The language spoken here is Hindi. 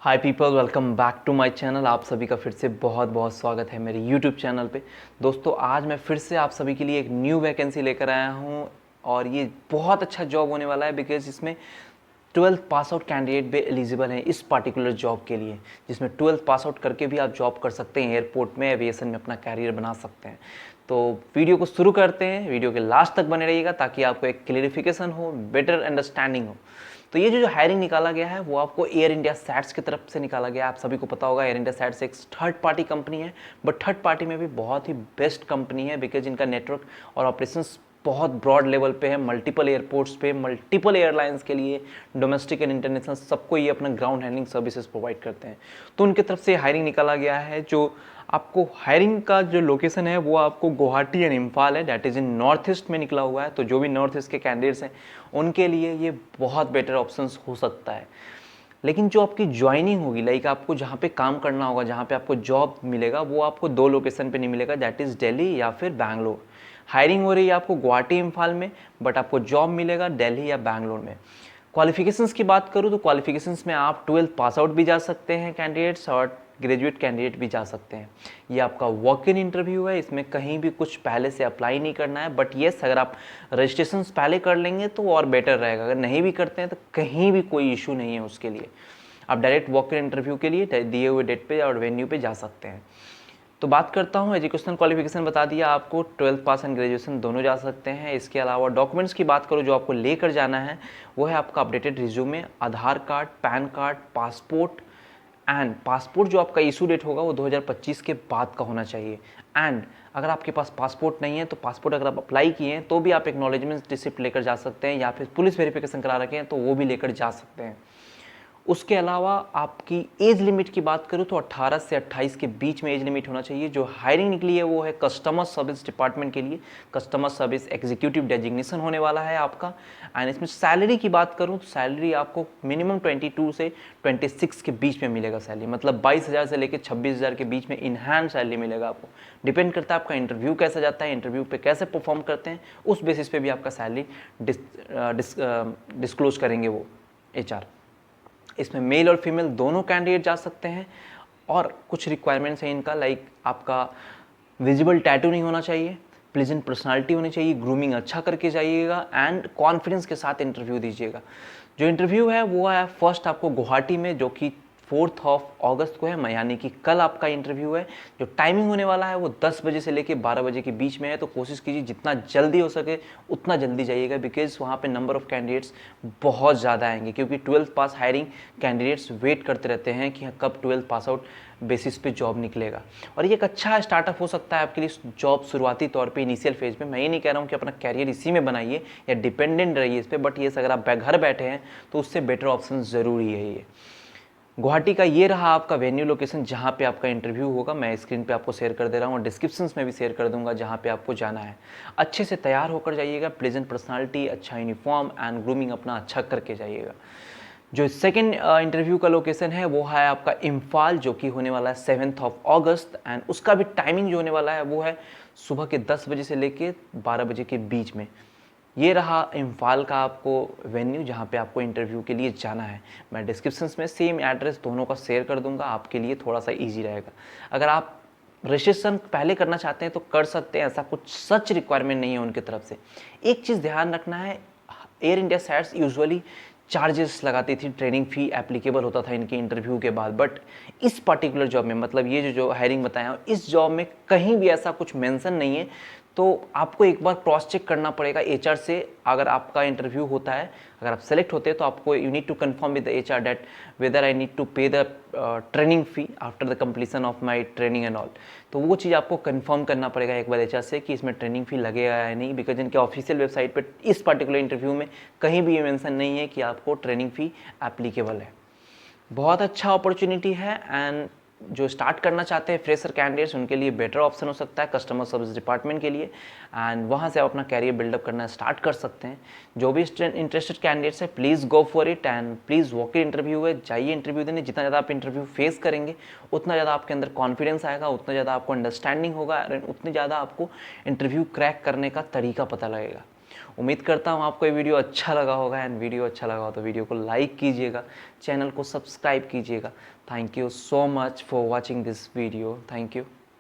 Hi people, welcome back to my channel. आप सभी का फिर से बहुत बहुत स्वागत है मेरे यूट्यूब चैनल पे। दोस्तों, आज मैं फिर से आप सभी के लिए एक न्यू वैकेंसी लेकर आया हूँ और ये बहुत अच्छा जॉब होने वाला है बिकॉज इसमें 12th पास आउट कैंडिडेट भी एलिजिबल हैं इस पार्टिकुलर जॉब के लिए, जिसमें 12th पास आउट करके भी आप जॉब कर सकते हैं, एयरपोर्ट में एविएशन में अपना कैरियर बना सकते हैं। तो वीडियो को शुरू करते हैं। वीडियो के लास्ट तक बने रहिएगा ताकि आपको एक क्लियरिफिकेशन हो, बेटर अंडरस्टैंडिंग हो। तो ये जो हायरिंग निकाला गया है वो आपको एयर इंडिया सैट्स की तरफ से निकाला गया है। आप सभी को पता होगा एयर इंडिया सैट्स एक थर्ड पार्टी कंपनी है, बट थर्ड पार्टी में भी बहुत ही बेस्ट कंपनी है बिकॉज इनका नेटवर्क और ऑपरेशंस बहुत ब्रॉड लेवल पे है। मल्टीपल एयरपोर्ट्स पे, मल्टीपल एयरलाइंस के लिए, डोमेस्टिक एंड इंटरनेशनल सबको ये अपना ग्राउंड हैंडलिंग सर्विसेज प्रोवाइड करते हैं। तो उनकी तरफ से हायरिंग निकाला गया है। जो आपको हायरिंग का जो लोकेशन है वो आपको गुवाहाटी एंड इम्फाल है, that is in north east में निकला हुआ है। तो जो भी नॉर्थ ईस्ट के कैंडिडेट्स हैं उनके लिए ये बहुत बेटर ऑप्शंस हो सकता है। लेकिन जो आपकी ज्वाइनिंग होगी, लाइक आपको जहाँ पे काम करना होगा, जहाँ पे आपको जॉब मिलेगा, वो आपको दो लोकेशन पे नहीं मिलेगा, दैट इज़ दिल्ली या फिर बैंगलोर। हायरिंग हो रही है आपको गुवाहाटी इम्फाल में, बट आपको जॉब मिलेगा दिल्ली या बैंगलोर में। क्वालिफिकेशंस की बात करूँ तो क्वालिफिकेशंस में आप 12th पास आउट भी जा सकते हैं कैंडिडेट्स, और ग्रेजुएट कैंडिडेट भी जा सकते हैं। ये आपका वॉक इन इंटरव्यू है, इसमें कहीं भी कुछ पहले से अप्लाई नहीं करना है। बट येस, अगर आप रजिस्ट्रेशन पहले कर लेंगे तो और बेटर रहेगा। अगर नहीं भी करते हैं तो कहीं भी कोई इशू नहीं है उसके लिए। आप डायरेक्ट वॉक इन इंटरव्यू के लिए दिए हुए डेट पे और वेन्यू पे जा सकते हैं। तो बात करता हूँ, एजुकेशनल क्वालिफिकेशन बता दिया आपको, 12th पास एंड ग्रेजुएशन दोनों जा सकते हैं। इसके अलावा डॉक्यूमेंट्स की बात करूँ जो आपको लेकर जाना है, वो है आपका updated resume, Aadhaar card, pan card, passport. And passport जो आपका इशू डेट होगा वो 2025 के बाद का होना चाहिए। एंड अगर आपके पास पासपोर्ट नहीं है तो पासपोर्ट अगर आप अप्लाई किए हैं तो भी आप एक्नॉलेजमेंट रिसिप्ट लेकर जा सकते हैं, या फिर पुलिस वेरिफिकेशन करा रखे हैं तो वो भी लेकर जा सकते हैं। उसके अलावा आपकी एज लिमिट की बात करूँ तो 18 से 28 के बीच में एज लिमिट होना चाहिए। जो हायरिंग निकली है वो है कस्टमर सर्विस डिपार्टमेंट के लिए, कस्टमर सर्विस एग्जीक्यूटिव डेजिग्नेशन होने वाला है आपका। एंड इसमें सैलरी की बात करूँ तो सैलरी आपको मिनिमम 22 से 26 के बीच में मिलेगा सैलरी, मतलब 22,000 से लेकर 26,000 के बीच में इन हैंड सैलरी मिलेगा आपको। डिपेंड करता है आपका इंटरव्यू कैसा जाता है, इंटरव्यू पे कैसे परफॉर्म करते हैं, उस बेसिस पे भी आपका सैलरी डिस्क्लोज करेंगे वो HR। इसमें मेल और फीमेल दोनों कैंडिडेट जा सकते हैं। और कुछ रिक्वायरमेंट्स हैं इनका, लाइक आपका विजिबल टैटू नहीं होना चाहिए, प्लीजेंट पर्सनालिटी होनी चाहिए, ग्रूमिंग अच्छा करके जाइएगा एंड कॉन्फिडेंस के साथ इंटरव्यू दीजिएगा। जो इंटरव्यू है वो है फर्स्ट आपको गुवाहाटी में, जो कि 4 अगस्त को है, यानी कि कल आपका इंटरव्यू है। जो टाइमिंग होने वाला है वो 10 बजे से लेकर 12 बजे के बीच में है। तो कोशिश कीजिए जितना जल्दी हो सके उतना जल्दी जाइएगा, बिकॉज वहाँ पे नंबर ऑफ़ कैंडिडेट्स बहुत ज़्यादा आएंगे, क्योंकि 12th पास हायरिंग कैंडिडेट्स वेट करते रहते हैं कि कब 12th पास आउट बेसिस पे जॉब निकलेगा। और ये एक अच्छा स्टार्टअप हो सकता है आपके लिए जॉब शुरुआती तौर पे, इनिशियल फेज में। मैं ये नहीं कह रहा हूँ कि अपना कैरियर इसी में बनाइए या डिपेंडेंट रहिए इस पर, बट ये अगर आप घर बैठे हैं तो उससे बेटर ऑप्शन ज़रूरी है ये। गुवाहाटी का ये रहा आपका वेन्यू लोकेशन जहाँ पे आपका इंटरव्यू होगा। मैं स्क्रीन पे आपको शेयर कर दे रहा हूँ और डिस्क्रिप्शंस में भी शेयर कर दूंगा जहाँ पे आपको जाना है। अच्छे से तैयार होकर जाइएगा, प्लेजेंट पर्सनालिटी, अच्छा यूनिफॉर्म एंड ग्रूमिंग अपना अच्छा करके जाइएगा। जो सेकंड इंटरव्यू का लोकेशन है वो है आपका इम्फाल, जो कि होने वाला है 7 अगस्त। एंड उसका भी टाइमिंग जो होने वाला है वो है सुबह के 10 बजे से लेके 12 बजे के बीच में। ये रहा इम्फाल का आपको वेन्यू जहाँ पे आपको इंटरव्यू के लिए जाना है। मैं डिस्क्रिप्शंस में सेम एड्रेस दोनों का शेयर कर दूंगा, आपके लिए थोड़ा सा इजी रहेगा। अगर आप रजिस्ट्रेशन पहले करना चाहते हैं तो कर सकते हैं, ऐसा कुछ सच रिक्वायरमेंट नहीं है उनकी तरफ से। एक चीज़ ध्यान रखना है, Air India SATS usually charges लगाती थी, ट्रेनिंग फ़ी एप्लीकेबल होता था इनके इंटरव्यू के बाद। बट इस पर्टिकुलर जॉब में, मतलब ये जो हायरिंग बताया, इस जॉब में कहीं भी ऐसा कुछ मेंशन नहीं है। तो आपको एक बार क्रॉस चेक करना पड़ेगा HR से। अगर आपका इंटरव्यू होता है, अगर आप सेलेक्ट होते हैं तो आपको you need to confirm with the HR that whether I need to pay the training fee after the completion of my training and all. तो वो चीज़ आपको कंफर्म करना पड़ेगा एक बार HR से कि इसमें ट्रेनिंग फ़ी लगेगा या नहीं, बिकॉज इनके ऑफिशियल वेबसाइट पर इस पर्टिकुलर इंटरव्यू में कहीं भी ये मेंशन नहीं है कि आपको ट्रेनिंग फ़ी एप्लीकेबल है। बहुत अच्छा अपॉर्चुनिटी है। एंड जो स्टार्ट करना चाहते हैं फ्रेशर कैंडिडेट्स, उनके लिए बेटर ऑप्शन हो सकता है कस्टमर सर्विस डिपार्टमेंट के लिए। एंड वहाँ से आप अपना कैरियर बिल्डअप करना स्टार्ट कर सकते हैं। जो भी इंटरेस्टेड कैंडिडेट्स है, please go for it and please walk in interview है, जाइए इंटरव्यू देने। जितना ज़्यादा आप इंटरव्यू फेस करेंगे उतना ज़्यादा आपके अंदर कॉन्फिडेंस आएगा, उतना ज़्यादा आपको अंडरस्टैंडिंग होगा और उतनी ज़्यादा आपको इंटरव्यू क्रैक करने का तरीका पता लगेगा। उम्मीद करता हूँ आपको ये वीडियो अच्छा लगा होगा, एंड वीडियो अच्छा लगा हो तो वीडियो को लाइक कीजिएगा, चैनल को सब्सक्राइब कीजिएगा। Thank you so much for watching this video. Thank you.